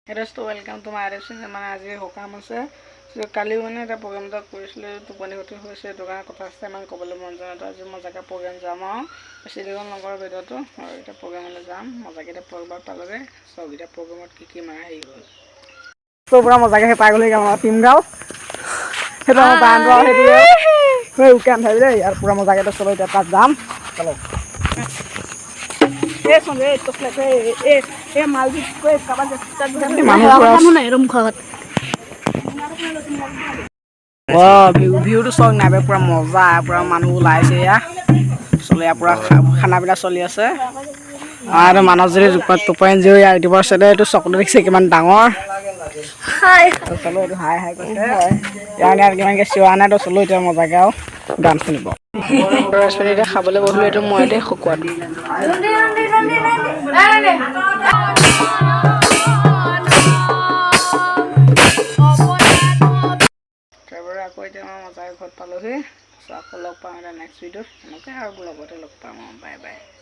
hello' welcome to my R F মানে আজি সকাম আছে কালিও মানে এটা প্ৰগ্ৰাম এটা কৰিছিলোঁ টোপনি ক্ষতি হৈছে সেইটো কাৰণে কথা আছে ইমান ক'বলৈ মন যোৱা নাই আজি মজাকৈ প্ৰগ্ৰাম যাম আৰু বেছি দেৰি নকৰোঁ ভিডিঅ'টো আৰু এতিয়া প্ৰগ্ৰামলৈ যাম মজাকৈ এতিয়া প্ৰগ্ৰাম পালোগৈ চব এতিয়া প্ৰগ্ৰামত কি মানে হেৰি হ'ল তো পূৰা মজাকৈ পাই গ'লহি আমাৰ টিমগাল সেইটো আমাৰ বান্দৰ আৰু সেইটোৱে উকান ভাবি দেই আৰু পূৰা মজাকৈ চলো এতিয়া তাত যাম চলো ভিউটো চক নাই পুৰা মজা পুৰা মানুহ ওলাইছে এয়া চলে পুৰা খানা পিনা চলি আছে আৰু মানৱজুৰি টোপনি জুৰি ইউটিউবৰ চেনেল এইটো চকটো দেখিছে কিমান ডাঙৰ চলো এইটো হাই হাই কৈছে ইয়াৰ কিমানকৈ চিঞৰা নাই তো চলো এতিয়া মজাকৈ আৰু গান শুনিব এতিয়া খাবলৈ বহিলোঁ এইটো মই দেই শুকুৱাত আকৌ এতিয়া মই মজাকৈ ঘৰত পালোহি আকৌ লগ পাম এতিয়া নেক্সট ভিডিঅ'ত এনেকৈ আৰু ব্লগতে লগ পাম বাই বাই